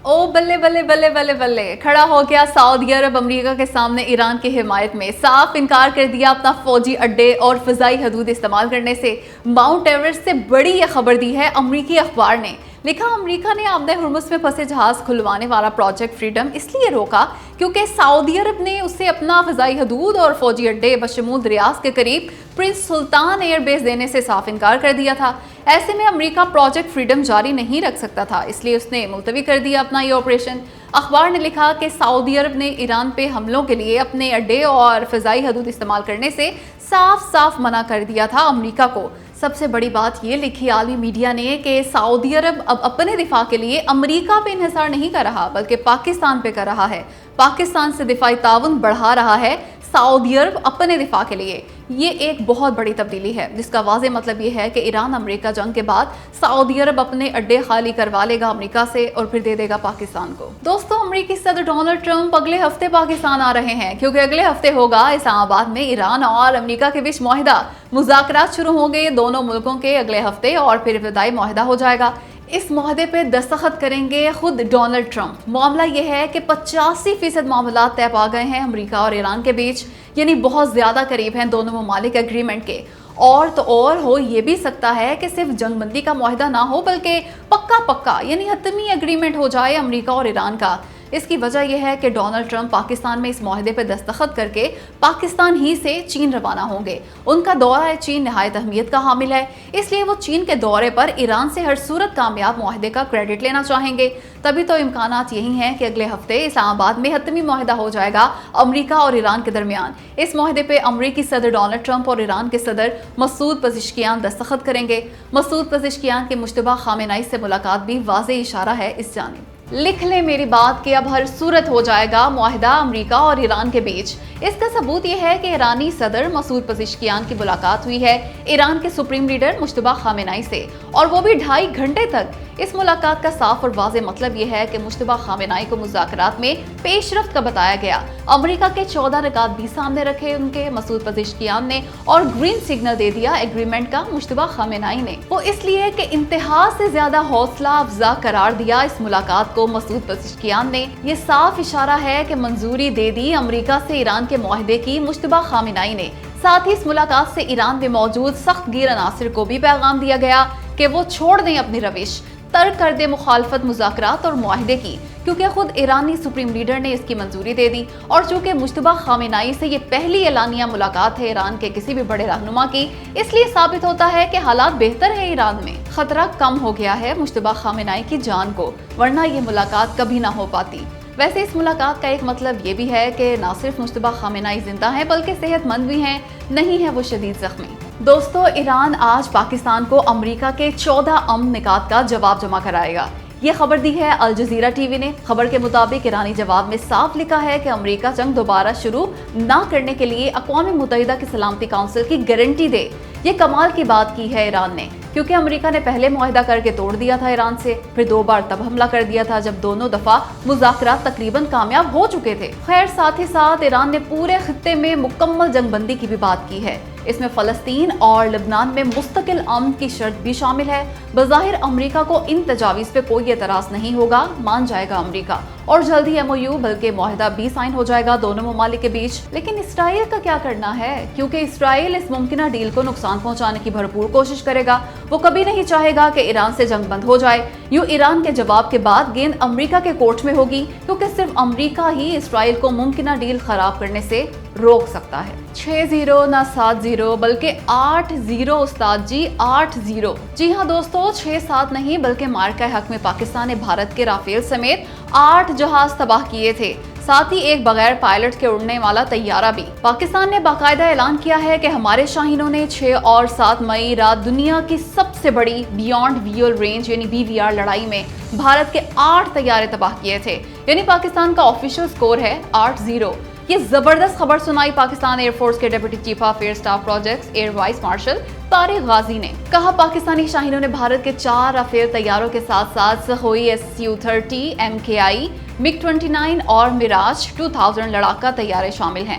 او بلے بلے بلے بلے بلے، کھڑا ہو گیا سعودی عرب امریکہ کے سامنے ایران کی حمایت میں، صاف انکار کر دیا اپنا فوجی اڈے اور فضائی حدود استعمال کرنے سے۔ ماؤنٹ ایورسٹ سے بڑی یہ خبر دی ہے امریکی اخبار نے، لکھا امریکہ نے آبِ ہرمز میں پھنسے جہاز کھلوانے والا پروجیکٹ فریڈم اس لیے روکا کیونکہ سعودی عرب نے اسے اپنا فضائی حدود اور فوجی اڈے بشمول ریاض کے قریب پرنس سلطان ایئر بیس دینے سے صاف انکار کر دیا تھا۔ ایسے میں امریکہ پروجیکٹ فریڈم جاری نہیں رکھ سکتا تھا، اس لیے اس نے ملتوی کر دیا اپنا یہ آپریشن۔ اخبار نے لکھا کہ سعودی عرب نے ایران پہ حملوں کے لیے اپنے اڈے اور فضائی حدود استعمال کرنے سے صاف صاف منع کر دیا تھا امریکہ کو۔ سب سے بڑی بات یہ لکھی عالمی میڈیا نے کہ سعودی عرب اب اپنے دفاع کے لیے امریکہ پہ انحصار نہیں کر رہا بلکہ پاکستان پہ کر رہا ہے، پاکستان سے دفاعی تعاون بڑھا رہا ہے سعودی عرب اپنے دفاع کے لیے۔ یہ ایک بہت بڑی تبدیلی ہے جس کا واضح مطلب یہ ہے کہ ایران امریکہ جنگ کے بعد سعودی عرب اپنے اڈے خالی کروا لے گا امریکہ سے اور پھر دے دے گا پاکستان کو۔ دوستو، امریکی صدر ڈونلڈ ٹرمپ اگلے ہفتے پاکستان آ رہے ہیں کیونکہ اگلے ہفتے ہوگا اسلام آباد میں ایران اور امریکہ کے بیچ معاہدہ۔ مذاکرات شروع ہوں گے دونوں ملکوں کے اگلے ہفتے اور پھر ابتدائی معاہدہ ہو جائے گا۔ اس معاہدے پہ دستخط کریں گے خود ڈونلڈ ٹرمپ۔ معاملہ یہ ہے کہ 85% معاملات طے پا گئے ہیں امریکہ اور ایران کے بیچ، یعنی بہت زیادہ قریب ہیں دونوں ممالک ایگریمنٹ کے۔ اور تو اور ہو یہ بھی سکتا ہے کہ صرف جنگ بندی کا معاہدہ نہ ہو بلکہ پکا یعنی حتمی ایگریمنٹ ہو جائے امریکہ اور ایران کا۔ اس کی وجہ یہ ہے کہ ڈونلڈ ٹرمپ پاکستان میں اس معاہدے پہ دستخط کر کے پاکستان ہی سے چین روانہ ہوں گے۔ ان کا دورہ چین نہایت اہمیت کا حامل ہے، اس لیے وہ چین کے دورے پر ایران سے ہر صورت کامیاب معاہدے کا کریڈٹ لینا چاہیں گے۔ تبھی تو امکانات یہی ہیں کہ اگلے ہفتے اسلام آباد میں حتمی معاہدہ ہو جائے گا امریکہ اور ایران کے درمیان۔ اس معاہدے پہ امریکی صدر ڈونلڈ ٹرمپ اور ایران کے صدر مسعود پزشکیان دستخط کریں گے۔ مسعود پزشکیان کے مشتبہ خامنہئی سے ملاقات بھی واضح اشارہ ہے اس جانب۔ لکھ لیں میری بات کہ اب ہر صورت ہو جائے گا معاہدہ امریکہ اور ایران کے بیچ۔ اس کا ثبوت یہ ہے کہ ایرانی صدر مسعود پزشکیان کی ملاقات ہوئی ہے ایران کے سپریم لیڈر مشتبہ خامنہئی سے، اور وہ بھی 2.5 گھنٹے تک۔ اس ملاقات کا صاف اور واضح مطلب یہ ہے کہ مشتبہ خامنہئی کو مذاکرات میں پیش رفت کا بتایا گیا۔ امریکہ کے 14 نکات بھی سامنے رکھے ان کے مسعود پزشکیان نے اور گرین سگنل دے دیا ایگریمنٹ کا مشتبہ خامنہئی نے۔ وہ اس لیے کہ انتہا سے زیادہ حوصلہ افزا قرار دیا اس ملاقات کو مسعود پزشکیان نے۔ یہ صاف اشارہ ہے کہ منظوری دے دی امریکہ سے ایران کے معاہدے کی مشتبہ خامنہئی نے۔ ساتھ ہی اس ملاقات سے ایران میں موجود سخت گیر عناصر کو بھی پیغام دیا گیا کہ وہ چھوڑ دیں اپنی روش، ترک کر دے مخالفت مذاکرات اور معاہدے کی، کیونکہ خود ایرانی سپریم لیڈر نے اس کی منظوری دے دی۔ اور چونکہ مشتبہ خامنہئی سے یہ پہلی اعلانیہ ملاقات ہے ایران کے کسی بھی بڑے رہنما کی، اس لیے ثابت ہوتا ہے کہ حالات بہتر ہیں ایران میں۔ خطرہ کم ہو گیا ہے مشتبہ خامنہئی کی جان کو، ورنہ یہ ملاقات کبھی نہ ہو پاتی۔ ویسے اس ملاقات کا ایک مطلب یہ بھی ہے کہ نہ صرف مشتبہ خامنہئی زندہ ہیں بلکہ صحت مند بھی ہیں، نہیں ہے وہ شدید زخمی۔ دوستو، ایران آج پاکستان کو امریکہ کے 14 امن نکات کا جواب جمع کرائے گا۔ یہ خبر دی ہے الجزیرہ ٹی وی نے۔ خبر کے مطابق ایرانی جواب میں صاف لکھا ہے کہ امریکہ جنگ دوبارہ شروع نہ کرنے کے لیے اقوام متحدہ کی سلامتی کونسل کی گارنٹی دے۔ یہ کمال کی بات کی ہے ایران نے، کیونکہ امریکہ نے پہلے معاہدہ کر کے توڑ دیا تھا ایران سے، پھر 2 بار تب حملہ کر دیا تھا جب دونوں دفعہ مذاکرات تقریباً کامیاب ہو چکے تھے۔ خیر، ساتھ ہی ساتھ ایران نے پورے خطے میں مکمل جنگ بندی کی بھی بات کی ہے۔ اس میں فلسطین اور لبنان میں مستقل امن کی شرط بھی شامل ہے۔ بظاہر امریکہ کو ان تجاویز پہ کوئی اعتراض نہیں ہوگا، مان جائے گا امریکہ، اور جلد ہی MOU بلکہ معاہدہ بھی سائن ہو جائے گا دونوں ممالک کے بیچ۔ لیکن اسرائیل کا کیا کرنا ہے؟ کیونکہ اسرائیل اس ممکنہ ڈیل کو نقصان پہنچانے کی بھرپور کوشش کرے گا۔ وہ کبھی نہیں چاہے گا کہ ایران سے جنگ بند ہو جائے۔ یوں ایران کے جواب کے بعد گیند امریکہ کے کورٹ میں ہوگی، کیونکہ صرف امریکہ ہی اسرائیل کو ممکنہ ڈیل خراب کرنے سے روک سکتا ہے۔ 6-0 نہ 7-0 بلکہ 8-0 استاد جی، 8-0۔ جی ہاں دوستو، 6-7 نہیں بلکہ مارکہ حق میں پاکستان نے بھارت کے رافیل سمیت 8 جہاز تباہ کیے تھے، ساتھ ہی ایک بغیر پائلٹ کے اڑنے والا طیارہ بھی۔ پاکستان نے باقاعدہ اعلان کیا ہے کہ ہمارے شاہینوں نے 6 اور 7 مئی رات دنیا کی سب سے بڑی بیونڈ ویول رینج یعنی BVR لڑائی میں بھارت کے 8 طیارے تباہ کیے تھے، یعنی پاکستان کا آفیشیل سکور ہے 8-0۔ یہ زبردست خبر سنائی پاکستان ایئر فورس کے deputy chief of air staff projects air vice marshal Tariq Ghazi نے کہا، پاکستانی شاہینوں نے بھارت کے 4 رافیل طیاروں کے ساتھ ساتھ سخوئی Su-30 MKI MiG-29 اور میراج 2000 لڑاکا طیارے شامل ہیں،